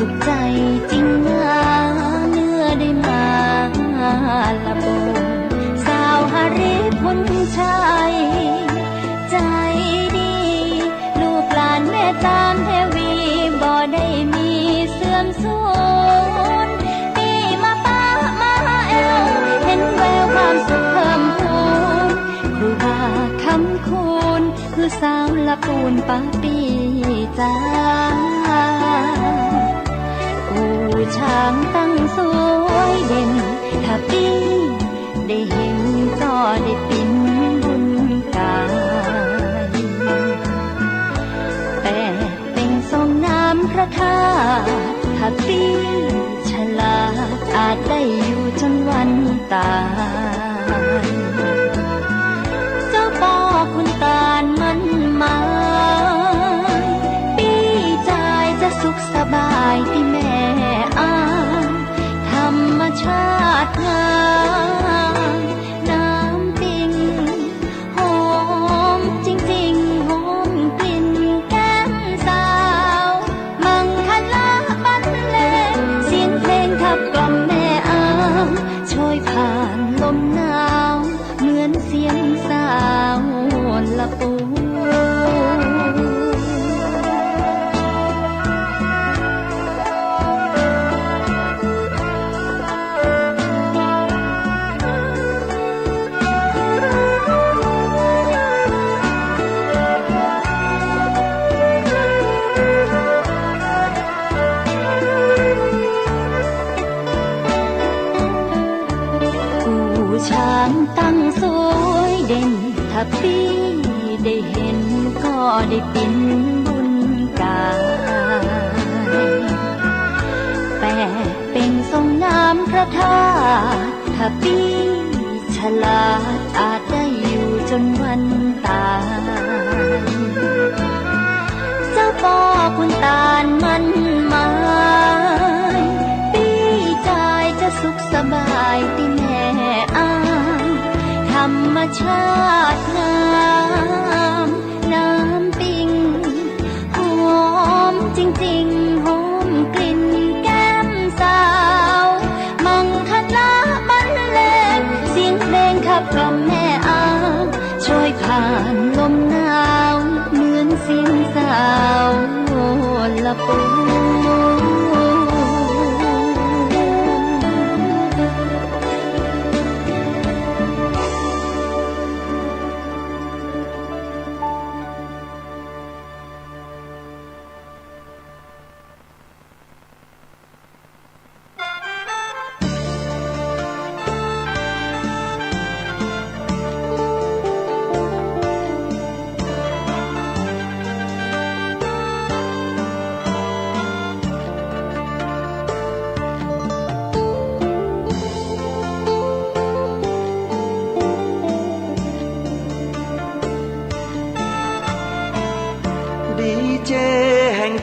สุขใจจริงนะเนื้อได้มาละบนสาวหาริพุนชัยใจดีลูกหลานแม่ตามเทวีบ่ได้มีเสื่อมสูญปีมาป้ามาแอวเห็นแววความสุขเพิ่มพูนครูบาคำคูณคือสาวละปูนป้าปีจ้าช้างตั้งสวยเด่นถ้าปีได้เห็นก็ได้ปิ่นบุญกายแต่เป็นทรงน้ำพระธาตุถ้าปีฉลาดอาจได้อยู่จนวันตายเจ้าพ่อคุณตาลมันมาปีใจจะสุขสบายที่แม่ธรรมชาติงามน้ำปิงหอมจริงๆหอมกลิ่นแก้มสาวมังคลาบรรเลงเสียงเพลงขับกล่อมแม่อ้างโชยผ่านลมหนาวเหมือนเสียงสาวละปูช้างตั้งสวยเด่นถ้าปีได้เห็นก็ได้ปิ่นบุญกายแต่เป็นทรงน้ำพระธาตุถ้าปีฉลาดอาจได้อยู่จนวันตายเจ้าพ่อคุณตาลมันหมายปีใจจะสุขสบายที่แม่ธรรมชาติงามน้ำปิงหอมจริงๆหอมกลิ่นแก้มสาวมังคลาบรรเลงเสียงเพลงขับกล่อมแม่อ้างช่วยผ่านลมหนาวเหมือนเสียงสาวละปู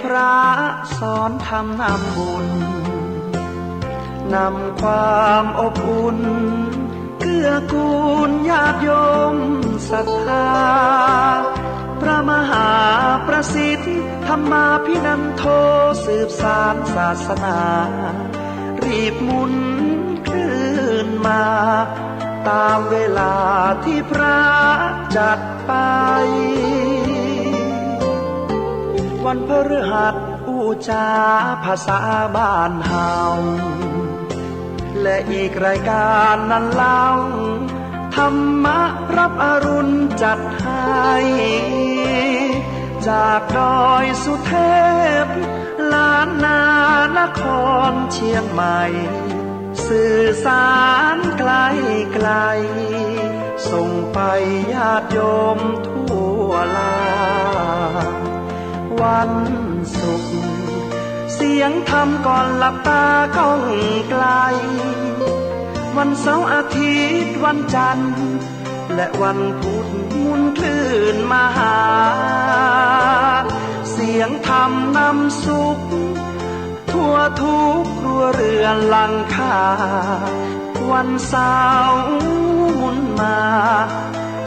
พระสอนทำนำบุญนำความอบอุ่นเกื้อกูลญาติโยมศรัทธาพระมหาประสิทธิ์ธรรมาภินันโทสืบสานศาสนารีบหมุนคลื่นมาตามเวลาที่พระจัดไปวันพฤหัสอูจาภาษาบ้านเฮาและอีกรายการนั้นเล่าธรรมะรับอรุณจัดให้จากดอยสุเทพล้านนานครเชียงใหม่สื่อสารไกลไกลส่งไปญาติโยมทั่วลาวันศุกร์เสียงธรรมก่อนหลับตาก้องไกลวันเสาร์อาทิตย์วันจันทร์และวันพุธหมุนคลื่นมาหาเสียงธรรมนำสุขทั่วทุกครัวเรือนหลังคาวันเสาร์หมุนมา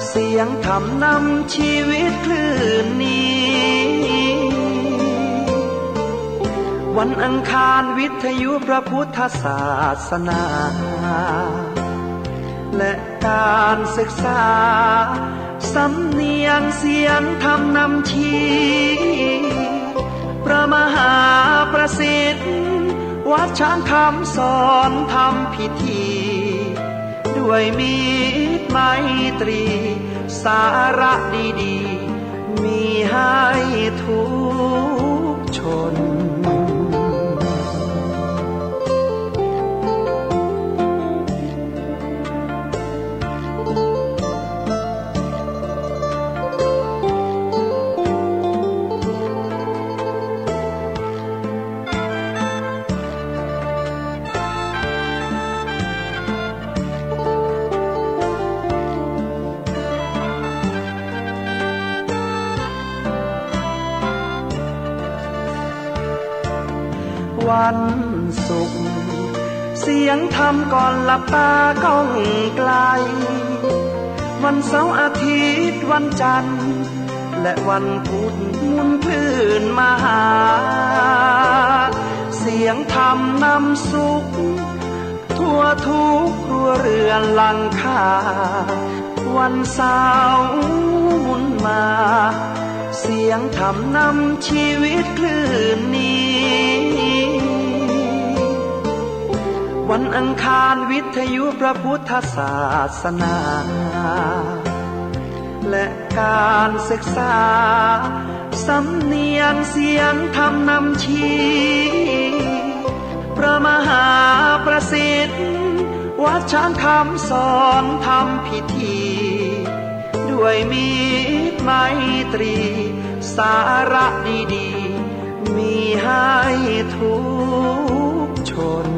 เสียงธรรมนำชีวิตคลื่นนี้ว วันอังคารวิทยุพระพุทธศาสนา และการศึกษาสำเนียงเสียงธรรมนำชี้พระมหาประสิทธิ์วัดช้างคำสอนทำพิธี ด้วยมิตรไมตรีสาระดีๆมีให้ทุกชนวันศุกร์เสียงธรรมก่อนหลับตาก้องไกลวันเสาร์อาทิตย์วันจันทร์และวันพุธหมุนคลื่นมาหาเสียงธรรมนำสุขทั่วทุกครัวเรือนหลังคาวันเสาร์หมุนมาเสียงธรรมนำชีวิตคลื่นนี้วันอังคารวิทยุพระพุทธศาสนา และการศึกษาสำเนียงเสียงธรรมนำชี้พระมหาประสิทธิ์วัดช้างคำสอนทำพิธี ด้วยมิตรไมตรีสาระดีๆมีให้ทุกชน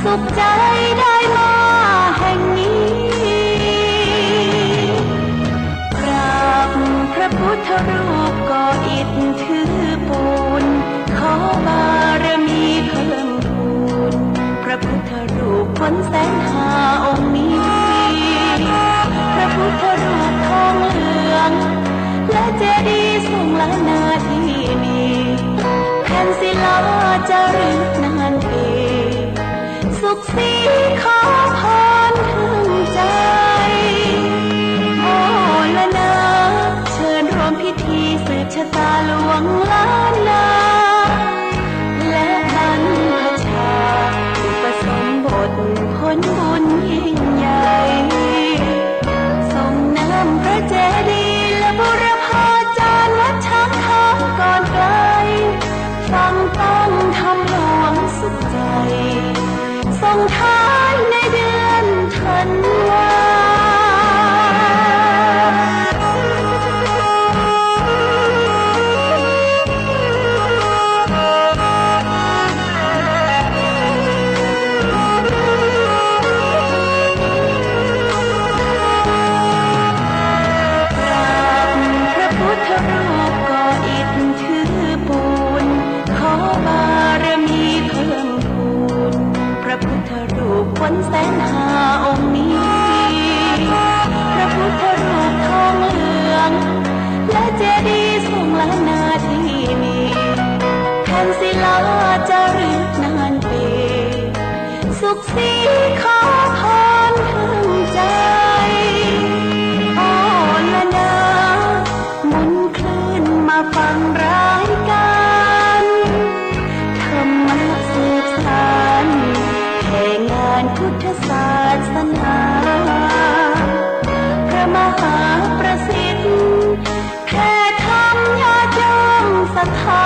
สุขใจได้มาแห่งนี้กราบพระพุทธรูปก่ออิฐถือปูนขอบารมีเพิ่มพูนพระพุทธรูปพ้นแสนหาองค์นี้พระพุทธรูปทองเหลืองและเจดีย์ทรงล้านนาที่นี้แผ่นศิลาจารึกนานเอกสุขสีขอพรถึงใจโอ้ละนะเชิญรวมพิธีสืบชะตาหลวงล้านนาและบรรพชาอุปสมบทผลบุญยิ่งใหญ่ส่งน้ำพระเจดีย์และบุรพาจารย์วัดช้างคำก่อนไกลฟังตั้งธรรมหลวงสุขใจส่งท้ายในเดื เจดีย์สูงล้านนาที่มีแผ่นศิลาจารึกนานปีสุขสีขอพรถึงใจอ่อนละนาหมุนคลื่นมาฟังรายการธรรมะสืบสานแห่งานพุทธศาสนาพระมหาประสิทธิ์แผ่ธรรมญาติโยมศรัทธา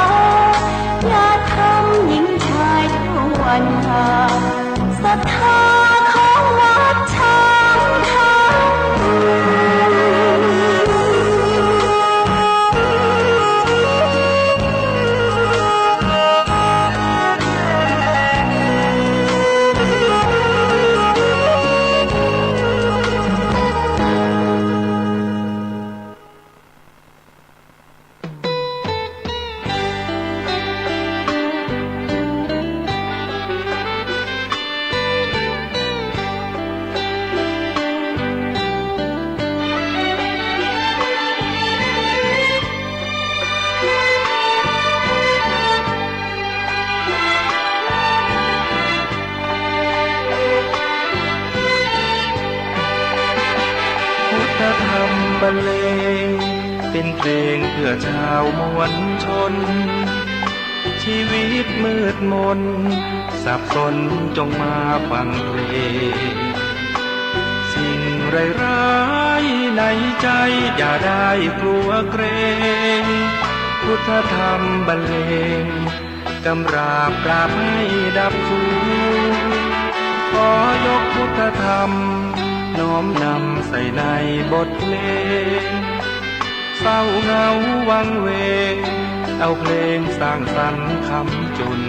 ญาติธรรมหญิงชายทั่วหน้าศรัทธาของวัดช้างธรรพุทธธรรมบรรเลงเป็นเพลงเพื่อชาวมวลชนชีวิตมืดมนสับสนจงมาฟังเพลงสิ่งร้ายๆในใจอย่าได้กลัวเกรงพุทธธรรมบรรเลงกำราบกราบให้ดับสูญขอยกพุทธธรรมน้อมนำใส่ในบทเพลงเศร้าเหงาวังเวงเอาเพลงสร้างสรรค์คำจุน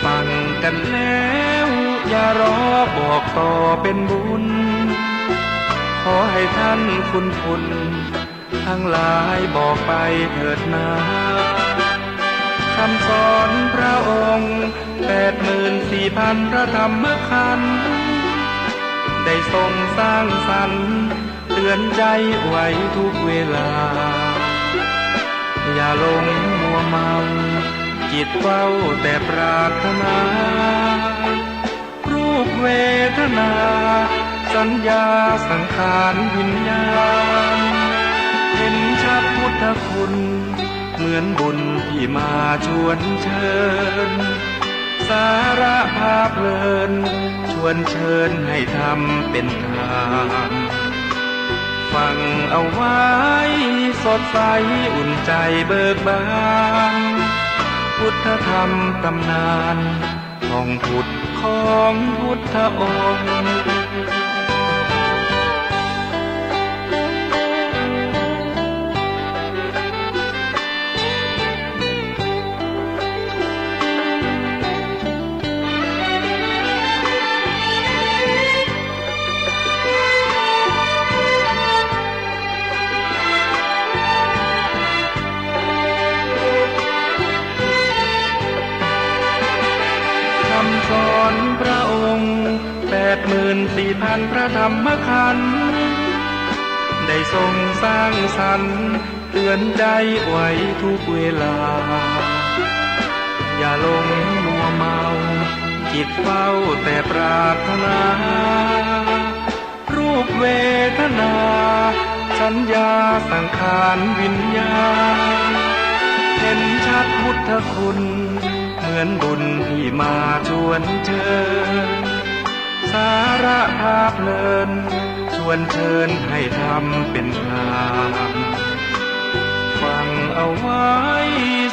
ฟังกันแล้วอย่ารอบอกต่อเป็นบุญขอให้ท่านคุณทั้งหลายบอกไปเถิดนาคำสอนพระองค์84,000 พระธรรมขันธ์ได้ทรงสร้างสรรค์เตือนใจไว้ทุกเวลาอย่าหลงมัวเมาจิตเฝ้าแต่ปรารถนารูปเวทนาสัญญาสังขารวิญญาณเห็นชัดพุทธคุณเหมือนบุญที่มาชวนเชิญสาระพาเพลินชวนเชิญให้ทำเป็นทานฟังเอาไว้สดใสอุ่นใจเบิกบานพุทธธรรมตำนานท่องพุทธของพุทธองค์สอนพระองค์84,000 พระธรรมขันธ์ได้ทรงสร้างสรรค์เตือนใจไว้ทุกเวลาอย่าหลงมัวเมาจิตเฝ้าแต่ปรารถนารูปเวทนาสัญญาสังขารวิญญาณเห็นชัดพุทธคุณเหมือนบุญที่มาชวนเชิญสาระพาเพลินชวนเชิญให้ทำเป็นทานฟังเอาไว้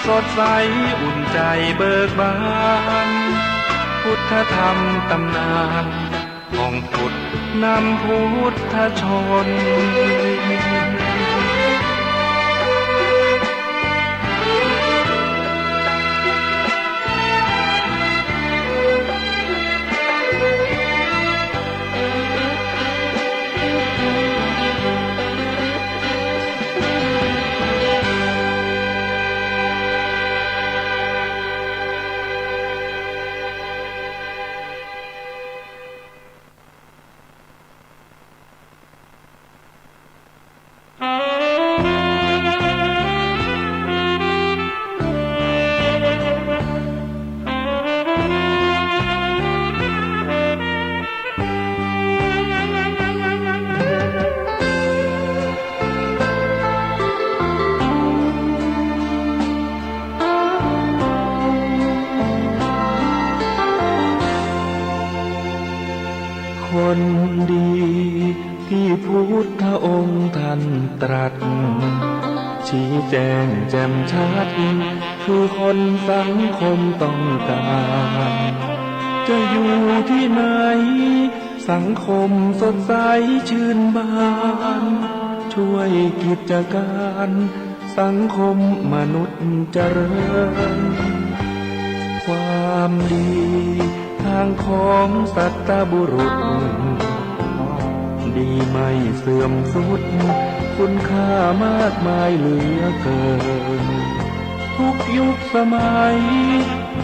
สดใสอุ่นใจเบิกบานพุทธธรรมตำนานของพุทธนำพุทธชน อ ชี้แจงแจ่มชัดคือคนสังคมต้องการจะอยู่ที่ไหนสังคมสดใสชื่นบานช่วยกิจการสังคมมนุษย์เจริญความดีทางของสัตบุรุษดีไม่เสื่อมสุดคุณค่ามากมายเหลือเกินทุกยุคสมัย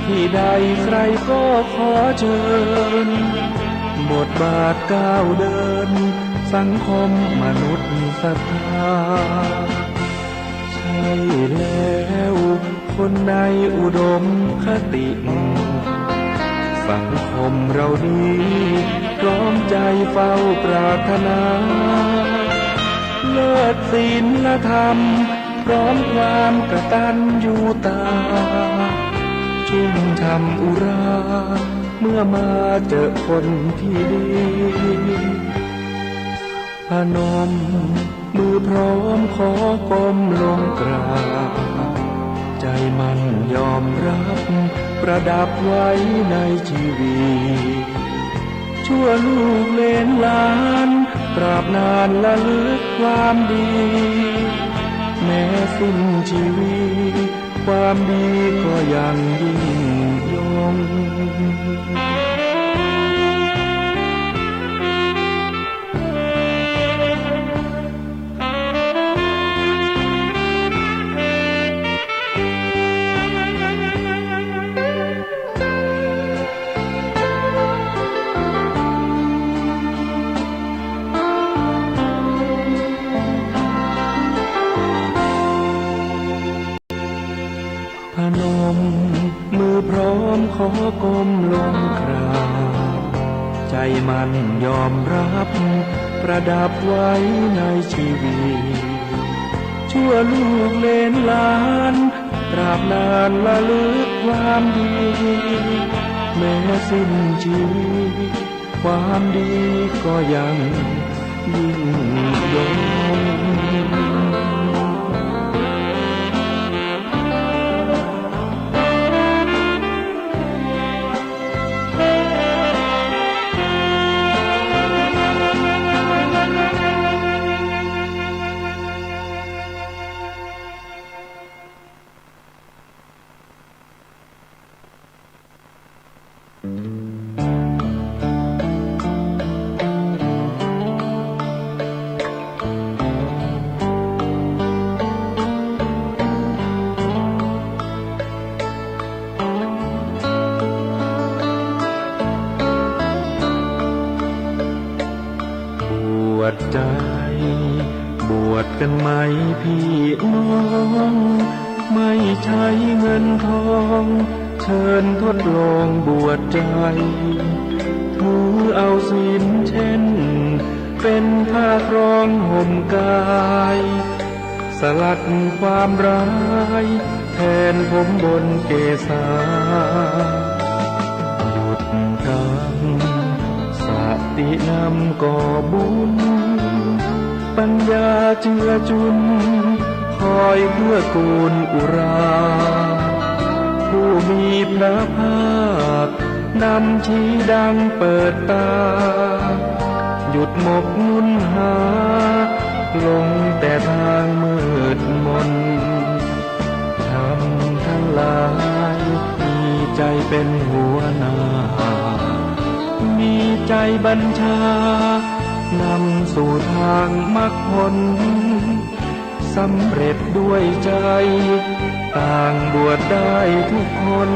ที่ใดใครก็ขอเชิญบทบาทก้าวเดินสังคมมนุษย์ศรัทธาใช่แล้วคนในอุดมคติสังคมเรานี้พร้อมใจเฝ้าปรารถนาเลิศศีลธรรมพร้อมความกตัญญูตาชุ่มช่ำอุราเมื่อมาเจอคนที่ดีพนมมือพร้อมขอก้มลงกราบใจมันยอมรับประดับไว้ในชีวิตชั่วลูกเลนหลานตราบนานละลึกความดีแม้สิ้นชีวิตความดีก็ยังยิ่งยงพนมมือพร้อมขอก้มลงกราบใจมันยอมรับประดับไว้ในชีวิตชั่วลูกเลนหลานตราบนานละลึกความดีแม้สิ้นชีวิตความดีก็ยังยิ่งยงบวชใจบวชกันไหมพี่น้องไม่ใช้เงินทองเชิญทดลองบวชใจถือเอาศีลเช่นเป็นผ้าครองห่มกายสลัดความร้ายแทนผมบนเกศาหยุดกันสตินำก่อบุญปัญญาเจือจุนคอยเพื่อกูลอุราผู้มีพระภาคนำชี้ดังเปิดตาหยุดหมกมุ่นหาลงแต่ทางมืดมนทำทั้งหลายมีใจเป็นหัวหน้ามีใจบัญชานำสู่ทางมรรคผลสำเร็จด้วยใจต่างบวชได้ทุกคน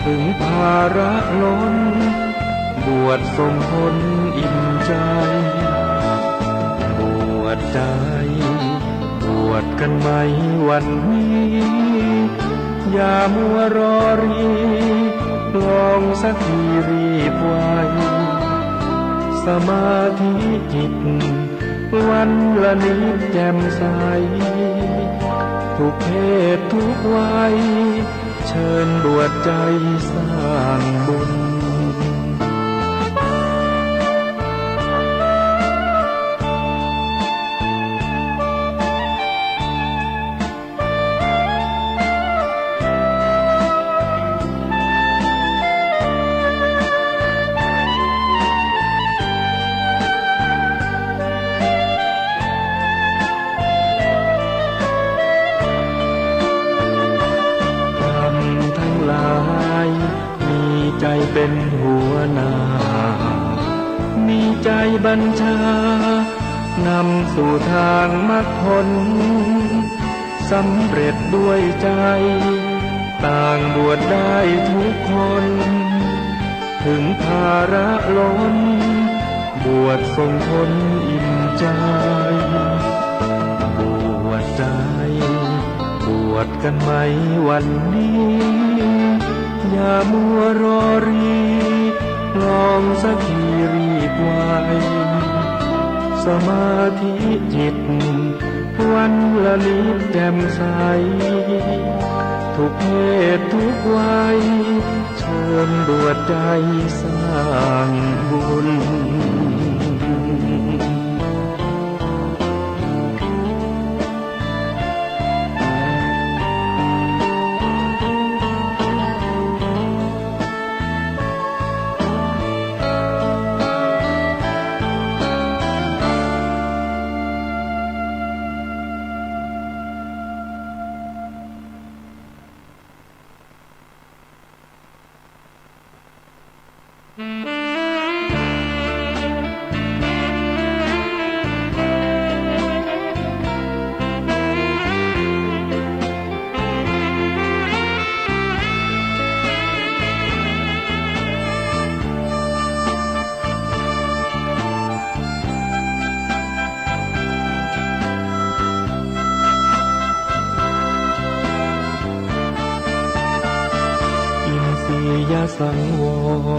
ถึงภาระล้นบวชส่งผลอิ่มใจบวชใจบวชกันไหมวันนี้อย่ามัวรอรีลองสักทีรีบไวสมาธิจิตวันละนิดแจ่มใสทุกเพศทุกวัยเชิญบวชใจสร้างบุญ ข บัญชานำสู่ทางมรรคผลสำเร็จด้วยใจต่างบวชได้ทุกคนถึงภาระล้นบวชส่งผลอิ่มใจบวชใจบวชกันไหมวันนี้อย่ามัวรอรีลองสักทีรีบไวสมาธิจิตวันละนิดแจ่มใสทุกเพศทุกวัยเชิญบวชใจสร้างบุญสังว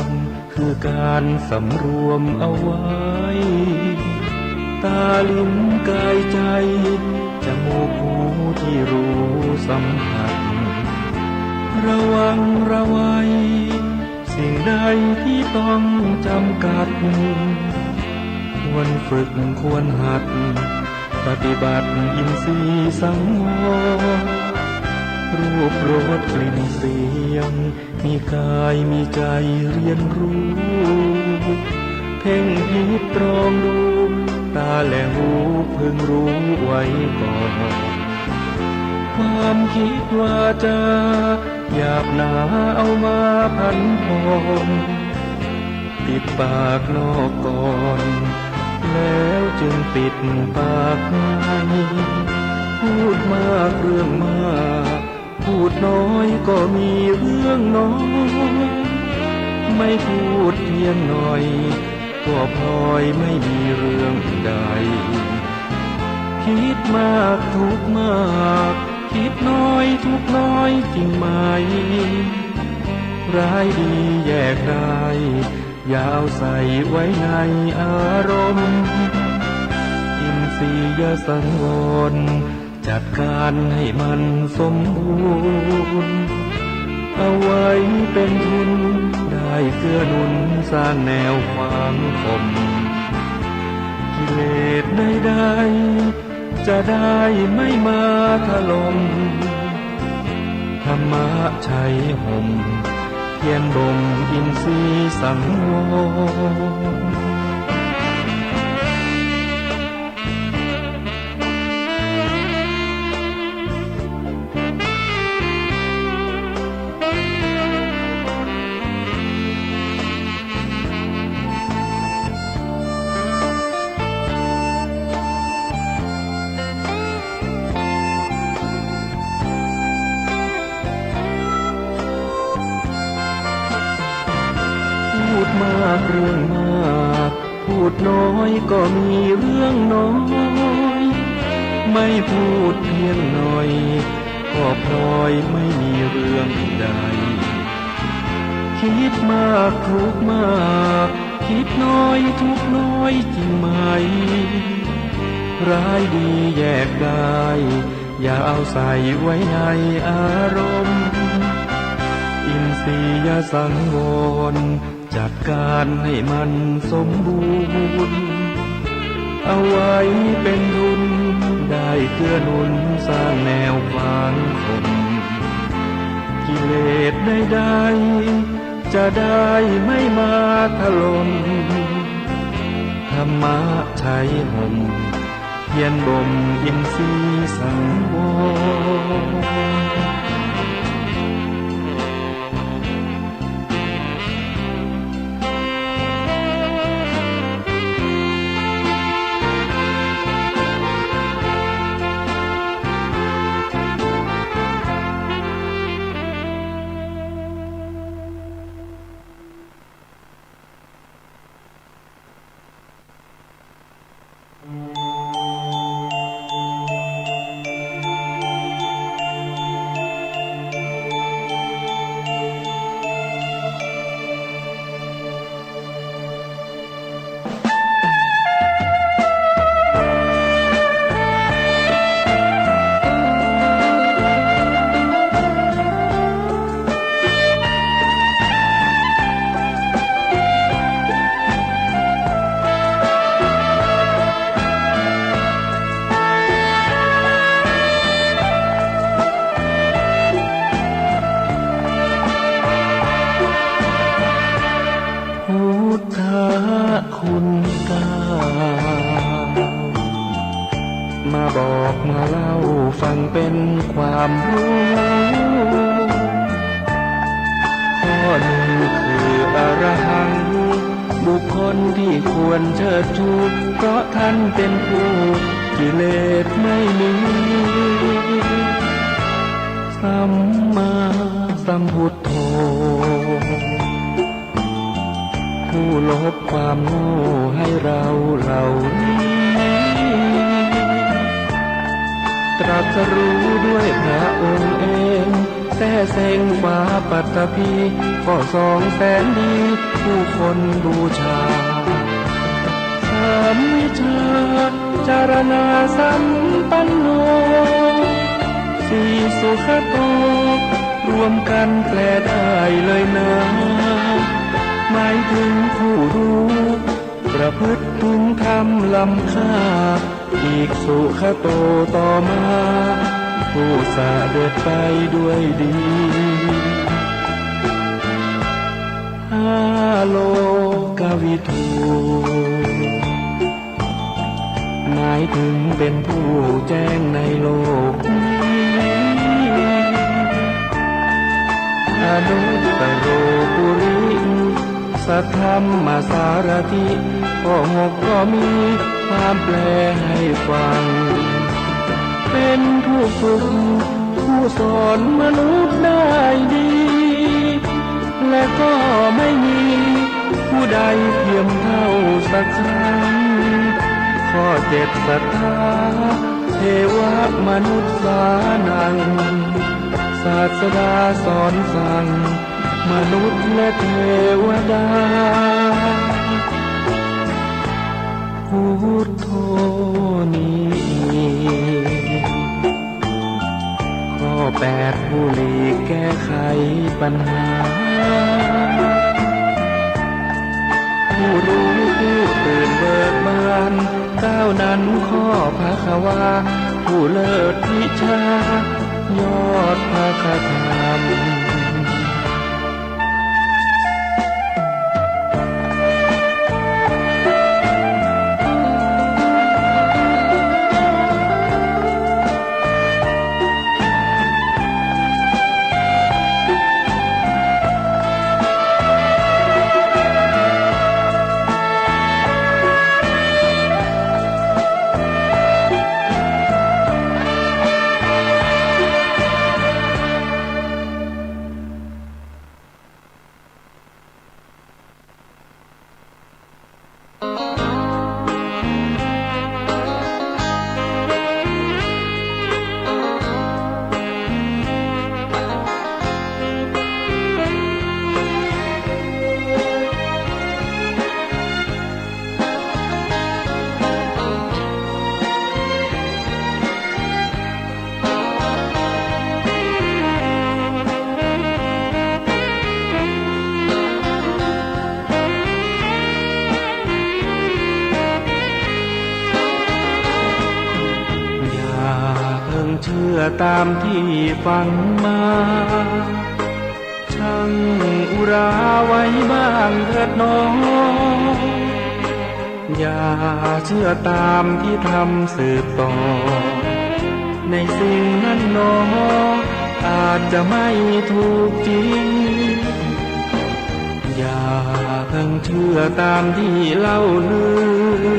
รคือการสำรวมเอาไว้ตาลิ้นกายใจจมูกหูที่รู้สัมผัสระวังระวัยสิ่งใดที่ต้องจำกัดควรฝึกควรหัดปฏิบัติอินทรีย์สังวรรูปรสกลิ่นเสียงมีกายมีใจเรียนรู้เพ่งพิจตรองดูตาและหูพึงรู้ไว้ก่อนความคิดว่าจะหยาบหนาเอามาพันพรปิดปากนอกก่อนแล้วจึงปิดปากในพูดมากเรื่องมากพูดน้อยก็มีเรื่องน้อยไม่พูดเพียงหน่อยก็พลอยไม่มีเรื่องใดคิดมากทุกมากคิดน้อยทุกน้อยจริงไหมร้ายดีแยกได้อย่าเอาใส่ไว้ในอารมณ์อินทรียสังวรจัดการให้มันสมบูรณ์เอาไว้เป็นทุนได้เกื้อหนุนสร้างแนวความคมกิเลสใดๆจะได้ไม่มาถล่มธรรมะชัยห่มเพียรบ่มอินทรีย์สังวรพูดมากเรื่องมากพูดน้อยก็มีเรื่องน้อยไม่พูดเพียงหน่อยก็พลอยไม่มีเรื่องใดคิดมากทุกมากคิดน้อยทุกน้อยจริงไหมร้ายดีแยกได้อย่าเอาใส่ไว้ในอารมณ์อินทรียสังวรจัดการให้มันสมบูรณ์เอาไว้เป็นทุนได้เกื้อหนุนสร้างแนวความคมกิเลสใดๆจะได้ไม่มาถล่มธรรมะชัยห่มเพียรบ่มอินทรีย์สังวร มาเล่าฟังเป็นความรู้ข้อหนึ่งคืออรหังต์บุคคลที่ควรเชิดชูเพราะท่านเป็นผู้กิเลสไม่มีสัมมาสัมพุทโธผู้ลบความโง่ให้เราเหล่านี้ตรัสรู้ด้วยพระองค์เองแต่เสงฟ้าปัตตภีก็200,000ดีผู้คนบูชา3วิชาจารณาสัมปันโน4สุขโตรวมกันแปลได้เลยนะหมายถึงผู้รู้ประพฤติพึงทำล้ำค่าอีกสุขโตต่อมาผู้เสด็จไปด้วยดีโลกวิทูหมายถึงเป็นผู้แจ้งในโลกนี้อนุตตโรปุริสัทธัมมาสารถิข้อ6ก็มีความแปลให้ฟังเป็นผู้ฝึกผู้สอนมนุษย์ได้ดีและก็ไม่มีผู้ใดเทียมเท่าสักครั้งข้อ7ศรัทธาเทวมนุษย์สานังศาสดาสอนสั่งมนุษย์และเทวดาพุทโธนี้ข้อ8ผู้หลีกแก้ไขปัญหาผู้รู้ผู้ตื่นเบิกบานก้าวนั้นข้อภควาผู้เลิศวิชายอดภคธรรมเชื่อตามที่ฟังมาช่างอุราไว้บ้างเถิดน้องอย่าเชื่อตามที่ทำสืบต่อในสิ่งนั้นน้องอาจจะไม่ถูกจริงอย่าเพิ่งเชื่อตามที่เล่าลือ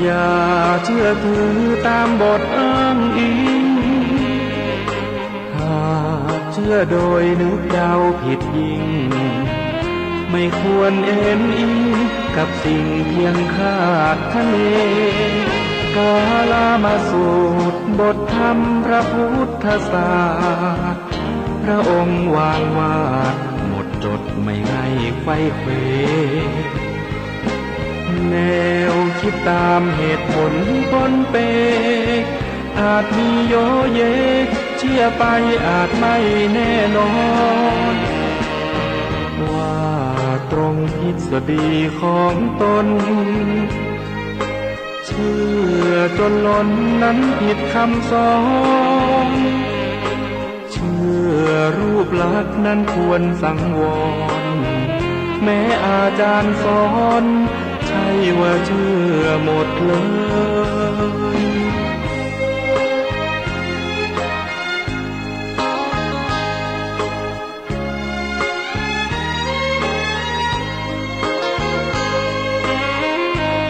อย่าเชื่อถือตามบทอ้างอิงหากเชื่อโดยนึกเดาผิดยิ่งไม่ควรเอ็นอิงกับสิ่งเพียงคาดคะเนกาลามาสูตรบทธรรมพระพุทธศาสตร์พระองค์วางวาดหมดจดไม่ให้ไขว้เขวแนวคิดตามเหตุผลปนเปอาจมีโยเยเชื่อไปอาจไม่แน่นอนว่าตรงทฤษฎีของตนเชื่อจนล้นนั้นผิดคำสอนเชื่อรูปลักษณ์นั้นควรสังวรแม้อาจารย์สอนใช่ว่าเชื่อหมดเลย